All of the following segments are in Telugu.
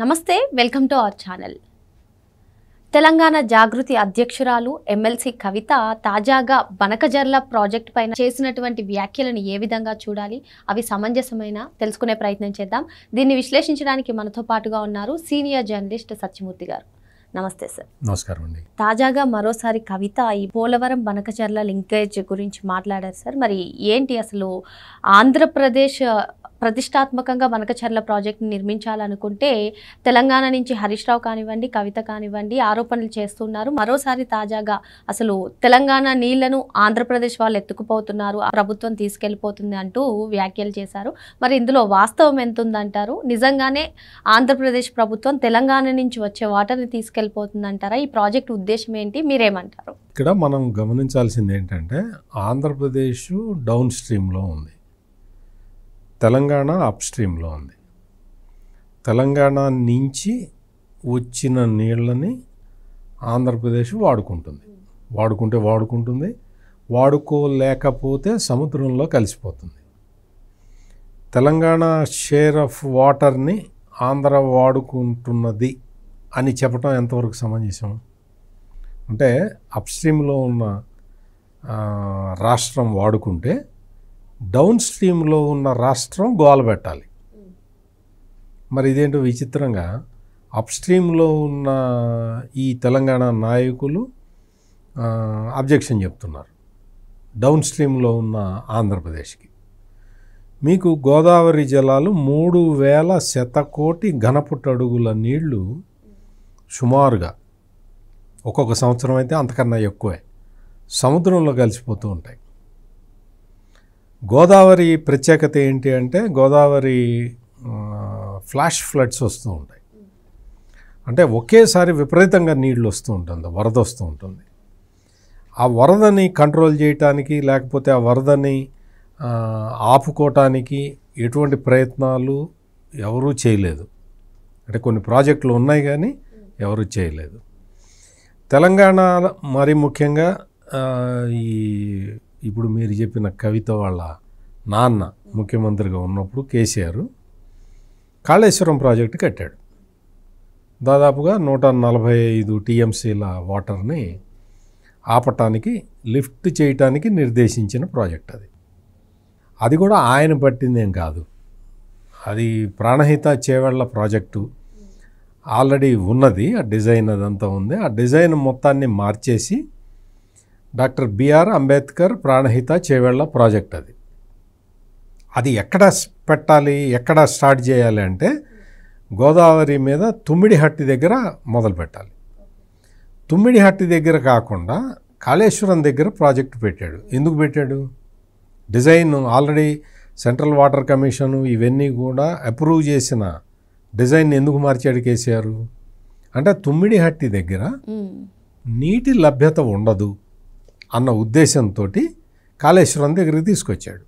నమస్తే welcome to our channel. Telangana Jagruthi అధ్యక్షురాలు ఎమ్మెల్సీ కవిత తాజాగా బనకజర్ల ప్రాజెక్ట్ పైన చేసినటువంటి వ్యాఖ్యలను ఏ విధంగా చూడాలి, అవి సమంజసమైన తెలుసుకునే ప్రయత్నం చేద్దాం. దీన్ని విశ్లేషించడానికి మనతో పాటుగా ఉన్నారు సీనియర్ జర్నలిస్ట్ సత్యమూర్తి గారు. నమస్తే సార్. నమస్కారం అండి. తాజాగా మరోసారి కవిత ఈ పోలవరం బనకజర్ల లింకేజ్ గురించి మాట్లాడారు సార్. మరి ఏంటి అసలు ఆంధ్రప్రదేశ్ ప్రతిష్టాత్మకంగా బనకచర్ల ప్రాజెక్ట్ని నిర్మించాలనుకుంటే తెలంగాణ నుంచి హరీష్ రావు కానివ్వండి, కవిత కానివ్వండి ఆరోపణలు చేస్తున్నారు. మరోసారి తాజాగా అసలు తెలంగాణ నీళ్లను ఆంధ్రప్రదేశ్ వాళ్ళు ఎత్తుకుపోతున్నారు, ప్రభుత్వం తీసుకెళ్ళిపోతుంది అంటూ వ్యాఖ్యలు చేశారు. మరి ఇందులో వాస్తవం ఎంత ఉందంటారు? నిజంగానే ఆంధ్రప్రదేశ్ ప్రభుత్వం తెలంగాణ నుంచి వచ్చే వాటర్ని తీసుకెళ్ళిపోతుందంటారా? ఈ ప్రాజెక్ట్ ఉద్దేశం ఏంటి, మీరేమంటారు? ఇక్కడ మనం గమనించాల్సింది ఏంటంటే ఆంధ్రప్రదేశ్ డౌన్ స్ట్రీమ్లో ఉంది, తెలంగాణ అప్ స్ట్రీమ్లో ఉంది. తెలంగాణ నుంచి వచ్చిన నీళ్ళని ఆంధ్రప్రదేశ్ వాడుకుంటుంది, వాడుకోలేకపోతే సముద్రంలో కలిసిపోతుంది. తెలంగాణ షేర్ ఆఫ్ వాటర్ని ఆంధ్ర వాడుకుంటున్నది అని చెప్పడం ఎంతవరకు సమంజసం? అంటే అప్ స్ట్రీమ్లో ఉన్న రాష్ట్రం వాడుకుంటే డౌన్ స్ట్రీమ్లో ఉన్న రాష్ట్రం గోల పెట్టాలి. మరి ఇదేంటో విచిత్రంగా అప్ స్ట్రీమ్లో ఉన్న ఈ తెలంగాణ నాయకులు అబ్జెక్షన్ చెప్తున్నారు డౌన్ స్ట్రీమ్లో ఉన్న ఆంధ్రప్రదేశ్కి. మీకు గోదావరి జలాలు 3000 శతకోటి ఘనపుట్టు అడుగుల నీళ్లు సుమారుగా, ఒక్కొక్క సంవత్సరం అయితే అంతకన్నా ఎక్కువే, సముద్రంలో కలిసిపోతూ ఉంటాయి. గోదావరి ప్రత్యేకత ఏంటి అంటే గోదావరి ఫ్లాష్ ఫ్లడ్స్ వస్తూ ఉంటాయి. అంటే ఒకేసారి విపరీతంగా నీళ్లు వస్తూ ఉంటుంది, వరద వస్తూ ఉంటుంది. ఆ వరదని కంట్రోల్ చేయటానికి లేకపోతే ఆ వరదని ఆపుకోవటానికి ఎటువంటి ప్రయత్నాలు ఎవరూ చేయలేదు. అంటే కొన్ని ప్రాజెక్టులు ఉన్నాయి కానీ ఎవరూ చేయలేదు. తెలంగాణ మరి ముఖ్యంగా ఇప్పుడు మీరు చెప్పిన కవిత వాళ్ళ నాన్న ముఖ్యమంత్రిగా ఉన్నప్పుడు కేసీఆర్ కాళేశ్వరం ప్రాజెక్టు కట్టాడు. దాదాపుగా 145 టీఎంసీల వాటర్ని ఆపటానికి, లిఫ్ట్ చేయటానికి నిర్దేశించిన ప్రాజెక్ట్ అది. అది కూడా ఆయన పట్టిందేం కాదు, అది ప్రాణహిత చేవెళ్ల ప్రాజెక్టు ఆల్రెడీ ఉన్నది. ఆ డిజైన్ అదంతా ఉంది. ఆ డిజైన్ మొత్తాన్ని మార్చేసి doctor B R Ambedkar Pranahita Chevella project అది ఎక్కడ పెట్టాలి, ఎక్కడ స్టార్ట్ చేయాలి అంటే గోదావరి మీద తుమ్మిడిహట్టి దగ్గర మొదలు పెట్టాలి. తుమ్మిడిహట్టి దగ్గర కాకుండా కాళేశ్వరం దగ్గర ప్రాజెక్టు పెట్టాడు. ఎందుకు పెట్టాడు? Design already central water commission ఇవన్నీ కూడా అప్రూవ్ చేసిన డిజైన్ ఎందుకు మార్చాడు కేసీఆర్ అంటే తుమ్మిడిహట్టి దగ్గర నీటి లభ్యత ఉండదు అన్న ఉద్దేశంతో కాళేశ్వరం దగ్గరికి తీసుకొచ్చాడు.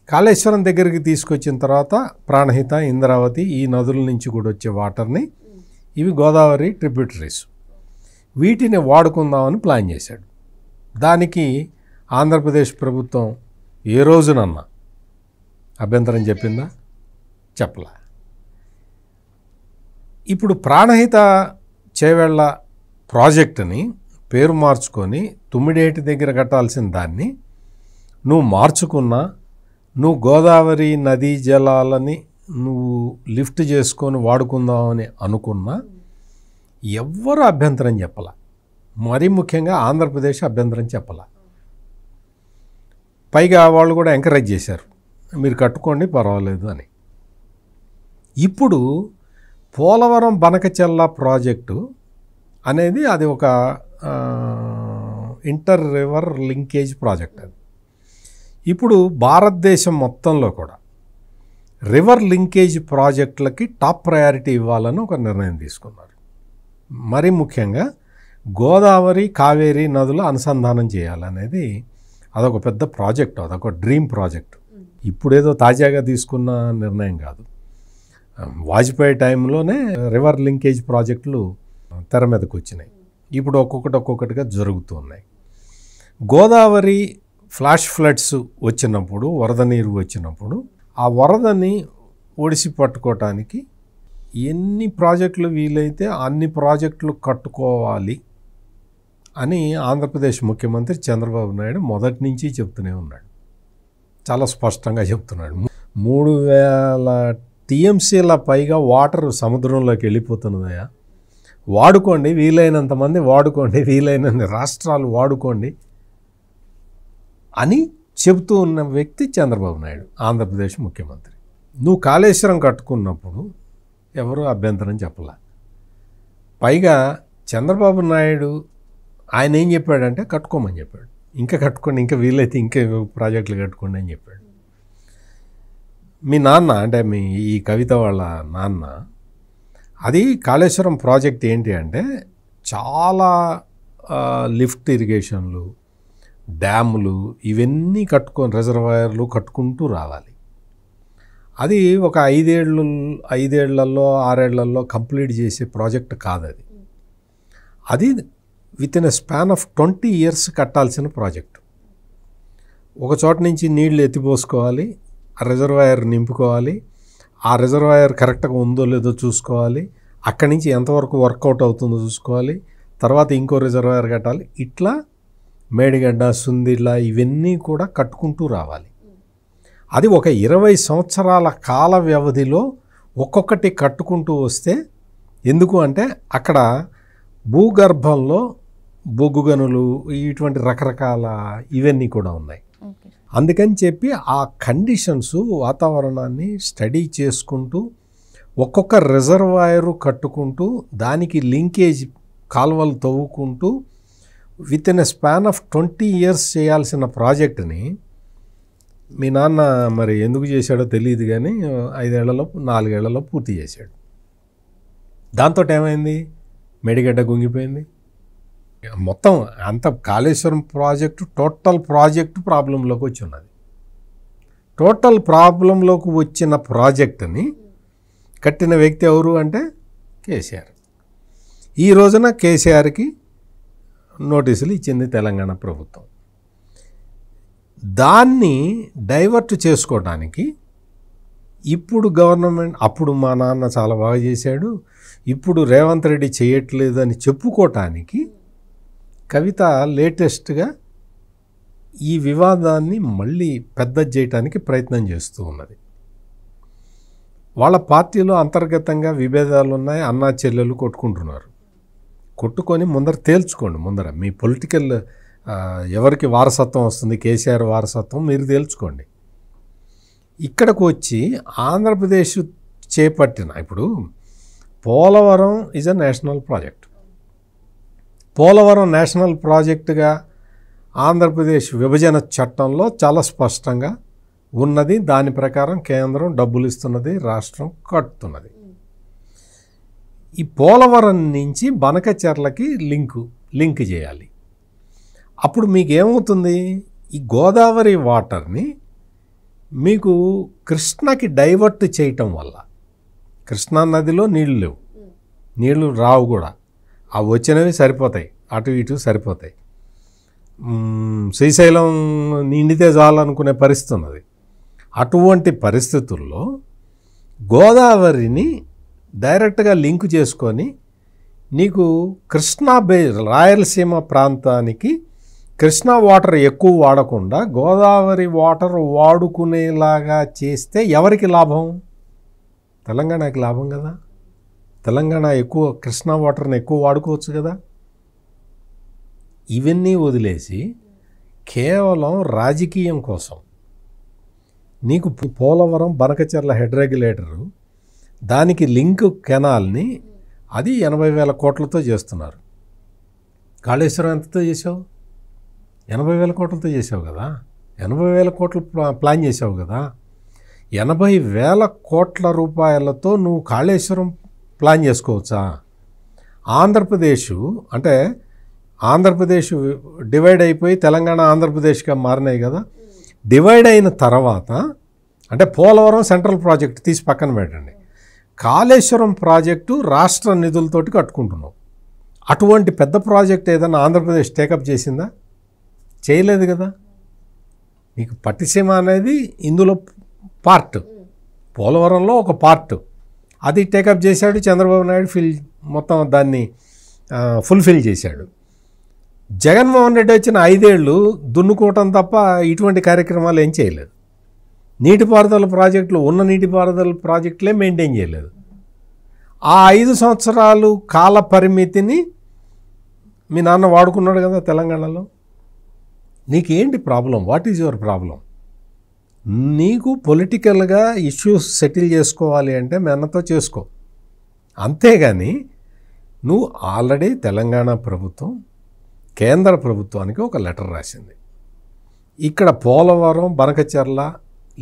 కాళేశ్వరం దగ్గరికి తీసుకొచ్చిన తర్వాత ప్రాణహిత, ఇంద్రావతి ఈ నదుల నుంచి కూడా వచ్చే వాటర్ని, ఇవి గోదావరి ట్రిబ్యూటరీస్, వీటిని వాడుకుందామని ప్లాన్ చేశాడు. దానికి ఆంధ్రప్రదేశ్ ప్రభుత్వం ఏ రోజునన్నా అభ్యంతరం చెప్పిందా? చెప్పలా. ఇప్పుడు ప్రాణహిత చేవెళ్ల ప్రాజెక్టుని పేరు మార్చుకొని తుమ్మిడేటి దగ్గర కట్టాల్సిన దాన్ని నువ్వు మార్చుకున్నా, నువ్వు గోదావరి నదీ జలాలని నువ్వు లిఫ్ట్ చేసుకొని వాడుకుందామని అనుకున్నా ఎవ్వరూ అభ్యంతరం చెప్పాల. మరీ ముఖ్యంగా ఆంధ్రప్రదేశ్ అభ్యంతరం చెప్పాల. పైగా వాళ్ళు కూడా ఎంకరేజ్ చేశారు, మీరు కట్టుకోండి పర్వాలేదు అని. ఇప్పుడు పోలవరం బనకచర్ల ప్రాజెక్టు అనేది అది ఒక ఇంటర్ రివర్ లింకేజ్ ప్రాజెక్ట్. అది ఇప్పుడు భారతదేశం మొత్తంలో కూడా రివర్ లింకేజ్ ప్రాజెక్టులకి టాప్ ప్రయారిటీ ఇవ్వాలని ఒక నిర్ణయం తీసుకున్నారు. మరి ముఖ్యంగా గోదావరి, కావేరీ నదుల అనుసంధానం చేయాలనేది అదొక పెద్ద ప్రాజెక్ట్, అదొక డ్రీమ్ ప్రాజెక్ట్. ఇప్పుడేదో తాజాగా తీసుకున్న నిర్ణయం కాదు. వాజ్పేయి టైంలోనే రివర్ లింకేజ్ ప్రాజెక్టులు తెర మీదకు వచ్చినాయి. ఇప్పుడు ఒక్కొక్కటిగా జరుగుతూ ఉన్నాయి. గోదావరి ఫ్లాష్ ఫ్లడ్స్ వచ్చినప్పుడు, వరద నీరు వచ్చినప్పుడు ఆ వరదని ఒడిసి పట్టుకోవటానికి ఎన్ని ప్రాజెక్టులు వీలైతే అన్ని ప్రాజెక్టులు కట్టుకోవాలి అని ఆంధ్రప్రదేశ్ ముఖ్యమంత్రి చంద్రబాబు నాయుడు మొదటి నుంచి చెప్తూనే ఉన్నాడు. చాలా స్పష్టంగా చెప్తున్నాడు. 3000 టీఎంసీల పైగా వాటర్ సముద్రంలోకి వెళ్ళిపోతున్నదయా, వాడుకోండి, వీలైనంత మంది వాడుకోండి, వీలైనన్ని రాష్ట్రాలు వాడుకోండి అని చెబుతూ ఉన్న వ్యక్తి చంద్రబాబు నాయుడు, ఆంధ్రప్రదేశ్ ముఖ్యమంత్రి. నువ్వు కాళేశ్వరం కట్టుకున్నప్పుడు ఎవరు అభ్యంతరం చెప్పలే. పైగా చంద్రబాబు నాయుడు ఆయన ఏం చెప్పాడంటే కట్టుకోమని చెప్పాడు. ఇంకా కట్టుకోండి, ఇంకా వీలైతే ఇంకా ప్రాజెక్టులు కట్టుకోండి అని చెప్పాడు. మీ నాన్న అంటే ఈ కవిత వాళ్ళ నాన్న, అది కాళేశ్వరం ప్రాజెక్ట్ ఏంటి అంటే చాలా లిఫ్ట్ ఇరిగేషన్లు, డ్యాములు ఇవన్నీ కట్టుకొని రిజర్వాయర్లు కట్టుకుంటూ రావాలి. అది ఒక 5 ఏళ్లలో 6 ఏళ్లలో కంప్లీట్ చేసే ప్రాజెక్ట్ కాదు. అది with in a span of 20 years కట్టాల్సిన ప్రాజెక్టు. ఒక చోట నుంచి నీళ్లు ఎత్తిపోసుకోవాలి, ఆ రిజర్వాయర్ నింపుకోవాలి, ఆ రిజర్వాయర్ కరెక్ట్గా ఉందో లేదో చూసుకోవాలి, అక్కడి నుంచి ఎంతవరకు వర్కౌట్ అవుతుందో చూసుకోవాలి, తర్వాత ఇంకో రిజర్వాయర్ కట్టాలి. ఇట్లా మేడిగడ్డ, సుందిళ్ళ ఇవన్నీ కూడా కట్టుకుంటూ రావాలి. అది ఒక 20 సంవత్సరాల కాల వ్యవధిలో ఒక్కొక్కటి కట్టుకుంటూ వస్తే, ఎందుకు అంటే అక్కడ భూగర్భంలో బొగ్గు గనులు ఇటువంటి రకరకాల ఇవన్నీ కూడా ఉన్నాయి. అందుకని చెప్పి ఆ కండిషన్స్ వాతావరణాన్ని స్టడీ చేసుకుంటూ ఒక్కొక్క రిజర్వాయరు కట్టుకుంటూ దానికి లింకేజ్ కాలువలు తవ్వుకుంటూ with in a span of 20 years చేయాల్సిన ప్రాజెక్టుని మీ నాన్న మరి ఎందుకు చేశాడో తెలియదు కానీ 5 ఏళ్లలో 4 ఏళ్లలో పూర్తి చేశాడు. దాంతో ఏమైంది, మేడిగడ్డ గుంగిపోయింది. మొత్తం అంత కాళేశ్వరం ప్రాజెక్టు టోటల్ ప్రాజెక్టు ప్రాబ్లంలోకి వచ్చి ఉన్నది. టోటల్ ప్రాబ్లంలోకి వచ్చిన ప్రాజెక్టుని కట్టిన వ్యక్తి ఎవరు అంటే కేసీఆర్. ఈ రోజున కేసీఆర్కి నోటీసులు ఇచ్చింది తెలంగాణ ప్రభుత్వం. దాన్ని డైవర్ట్ చేసుకోవడానికి ఇప్పుడు గవర్నమెంట్, అప్పుడు మా నాన్న చాలా బాగా చేశాడు, ఇప్పుడు రేవంత్ రెడ్డి చేయట్లేదు అని చెప్పుకోవటానికి కవిత లేటెస్ట్గా ఈ వివాదాన్ని మళ్ళీ పెద్ద చేయటానికి ప్రయత్నం చేస్తూ ఉన్నది. వాళ్ళ పార్టీలో అంతర్గతంగా విభేదాలు ఉన్నాయి, అన్నా చెల్లెలు కొట్టుకుంటున్నారు. కొట్టుకొని ముందర తేల్చుకోండి. ముందర మీ పొలిటికల్ ఎవరికి వారసత్వం వస్తుంది, కేసీఆర్ వారసత్వం మీరు తేల్చుకోండి. ఇక్కడకు వచ్చి ఆంధ్రప్రదేశ్ చేపట్టిన ఇప్పుడు Polavaram is a national project. Polavaram national ప్రాజెక్టుగా ఆంధ్రప్రదేశ్ విభజన చట్టంలో చాలా స్పష్టంగా ఉన్నది. దాని ప్రకారం కేంద్రం డబ్బులు ఇస్తున్నది, రాష్ట్రం కట్టుతున్నది. ఈ పోలవరం నుంచి బనకచెర్లకి లింక్ చేయాలి. అప్పుడు మీకు ఏమవుతుంది, ఈ గోదావరి వాటర్ని మీకు కృష్ణకి డైవర్ట్ చేయటం వల్ల, కృష్ణా నదిలో నీళ్ళు లేవు, నీళ్లు రావు కూడా, అవి వచ్చినవి సరిపోతాయి, అటు ఇటు సరిపోతాయి. శ్రీశైలం నిండితే చాలనుకునే పరిస్థితి ఉన్నది. అటువంటి పరిస్థితుల్లో గోదావరిని డైరెక్ట్గా లింక్ చేసుకొని నీకు కృష్ణా రాయలసీమ ప్రాంతానికి కృష్ణా వాటర్ ఎక్కువ వాడకుండా గోదావరి వాటర్ వాడుకునేలాగా చేస్తే ఎవరికి లాభం? తెలంగాణకి లాభం కదా. తెలంగాణ ఎక్కువ కృష్ణా వాటర్ని ఎక్కువ వాడుకోవచ్చు కదా. ఇవన్నీ వదిలేసి కేవలం రాజకీయం కోసం నీకు పోలవరం బనకచెర్ల హెడ్ రెగ్యులేటరు, దానికి లింక్ కెనాల్ని అది 80,000 కోట్లతో చేస్తున్నారు. కాళేశ్వరం ఎంతతో చేసావు? 80,000 కోట్లతో చేసావు కదా. 80,000 కోట్లు ప్లాన్ చేసావు కదా. 80,000 కోట్ల రూపాయలతో నువ్వు కాళేశ్వరం ప్లాన్ చేసుకోవచ్చా? ఆంధ్రప్రదేశ్ డివైడ్ అయిపోయి తెలంగాణ ఆంధ్రప్రదేశ్గా మారినాయి కదా. డివైడ్ అయిన తర్వాత అంటే పోలవరం సెంట్రల్ ప్రాజెక్ట్ తీసి పక్కన పెట్టండి, కాళేశ్వరం ప్రాజెక్టు రాష్ట్ర నిధులతోటి కట్టుకుంటున్నావు. అటువంటి పెద్ద ప్రాజెక్ట్ ఏదైనా ఆంధ్రప్రదేశ్ టేకప్ చేసిందా? చేయలేదు కదా. నీకు పట్టిసీమ అనేది ఇందులో పార్ట్, పోలవరంలో ఒక పార్ట్. అది టేకప్ చేశాడు. చంద్రబాబు నాయుడు మొత్తం దాన్ని ఫుల్ఫిల్ చేశాడు. జగన్మోహన్ రెడ్డి వచ్చిన 5 ఏళ్ళు దున్నుకోవటం తప్ప ఇటువంటి కార్యక్రమాలు ఏం చేయలేదు. నీటిపారుదల ప్రాజెక్టులు ఉన్న నీటిపారుదల ప్రాజెక్టులే మెయింటైన్ చేయలేదు. ఆ 5 సంవత్సరాలు కాల పరిమితిని మీ నాన్న వాడుకున్నాడు కదా తెలంగాణలో. నీకేంటి problem? What is your problem? నీకు పొలిటికల్గా ఇష్యూస్ సెటిల్ చేసుకోవాలి అంటే మీ అన్నతో చేసుకో. అంతేగాని నువ్వు ఆల్రెడీ తెలంగాణ ప్రభుత్వం కేంద్ర ప్రభుత్వానికి ఒక లెటర్ రాసింది. ఇక్కడ Polavaram Banakacherla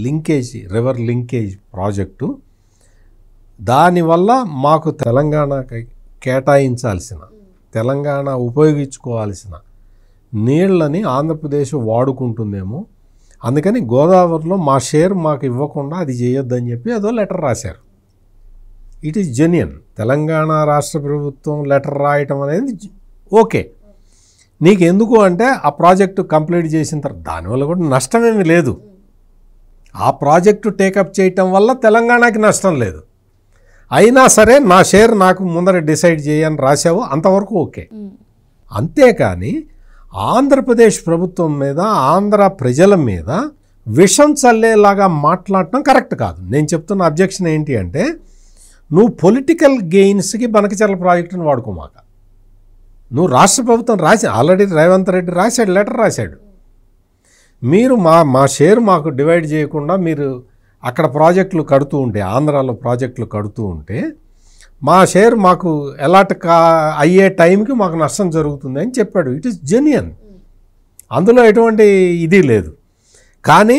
linkage river linkage project దానివల్ల మాకు తెలంగాణకి కేటాయించాల్సిన తెలంగాణ ఉపయోగించుకోవాల్సిన నీళ్ళని ఆంధ్రప్రదేశ్ వాడుకుంటుందేమో, అందుకని గోదావరిలో మా షేర్ మాకు ఇవ్వకుండా అది చేయొద్దని చెప్పి అదో లెటర్ రాశారు. It is genuine. తెలంగాణ రాష్ట్ర ప్రభుత్వం లెటర్ రాయటం అనేది ఓకే. నీకు ఎందుకు అంటే ఆ ప్రాజెక్టు కంప్లీట్ చేసిన తర్వాత దానివల్ల కూడా నష్టమేమీ లేదు. ఆ ప్రాజెక్టు టేకప్ చేయటం వల్ల తెలంగాణకి నష్టం లేదు. అయినా సరే నా షేర్ నాకు ముందర డిసైడ్ చేయని రాశావు, అంతవరకు ఓకే. అంతేకాని ఆంధ్రప్రదేశ్ ప్రభుత్వం మీద ఆంధ్ర ప్రజల మీద విషం చల్లేలాగా మాట్లాడటం కరెక్ట్ కాదు. నేను చెప్తున్న అబ్జెక్షన్ ఏంటి అంటే, నువ్వు పొలిటికల్ గెయిన్స్కి బనకచెర్ల ప్రాజెక్టును వాడుకోమాక. నువ్వు రాష్ట్ర ప్రభుత్వం ఆల్రెడీ రేవంత్ రెడ్డి రాశాడు, లెటర్ రాశాడు. మీరు మా షేర్ మాకు డివైడ్ చేయకుండా మీరు అక్కడ ప్రాజెక్టులు కడుతూ ఉంటే, ఆంధ్రాలో ప్రాజెక్టులు కడుతూ ఉంటే మా షేర్ మాకు అలాట్ అయ్యే టైంకి మాకు నష్టం జరుగుతుంది అని చెప్పాడు. It is genuine. అందులో ఎటువంటి ఇది లేదు. కానీ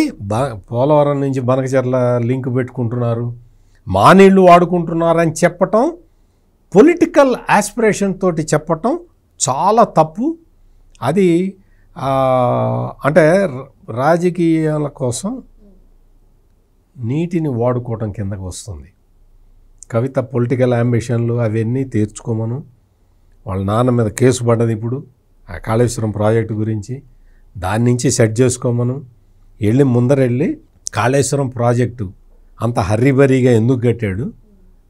పోలవరం నుంచి బనకచెర్ల లింక్ పెట్టుకుంటున్నారు, మా నీళ్లు వాడుకుంటున్నారని చెప్పటం, పొలిటికల్ ఆస్పిరేషన్ తోటి చెప్పటం చాలా తప్పు. అది అంటే రాజకీయాల కోసం నీటిని వాడుకోవటం కిందకు వస్తుంది. కవిత పొలిటికల్ అంబిషన్లు అవన్నీ తీర్చుకోమను. వాళ్ళ నాన్న మీద కేసు పడ్డది ఇప్పుడు ఆ కాళేశ్వరం ప్రాజెక్టు గురించి, దాని నుంచి సెట్ చేసుకోమను. ముందరెళ్ళి కాళేశ్వరం ప్రాజెక్టు అంత హర్రీబరీగా ఎందుకు కట్టాడు,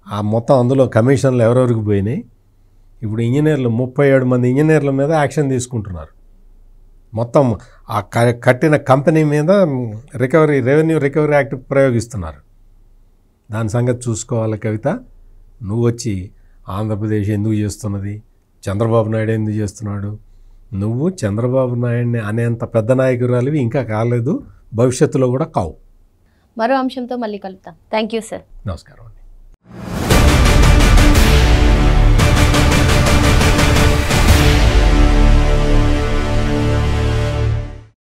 ఆ మొత్తం అందులో కమిషన్లు ఎవరెవరికి పోయినాయి, ఇప్పుడు ఇంజనీర్లు 37 మంది ఇంజనీర్ల మీద యాక్షన్ తీసుకుంటున్నారు. మొత్తం ఆ కట్టిన కంపెనీ మీద రెవెన్యూ రికవరీ యాక్ట్ ప్రయోగిస్తున్నారు. దాని సంగతి చూసుకోవాలి కవిత. నువ్వు వచ్చి ఆంధ్రప్రదేశ్ ఎందుకు చేస్తున్నది, చంద్రబాబు నాయుడు ఎందుకు చేస్తున్నాడు, నువ్వు చంద్రబాబు నాయుడిని అనేంత పెద్ద నాయకురాలివి ఇంకా కాలేదు, భవిష్యత్తులో కూడా కావు. మరో అంశంతో మళ్ళీ కలుద్దాం. Thank you sir. నమస్కారం.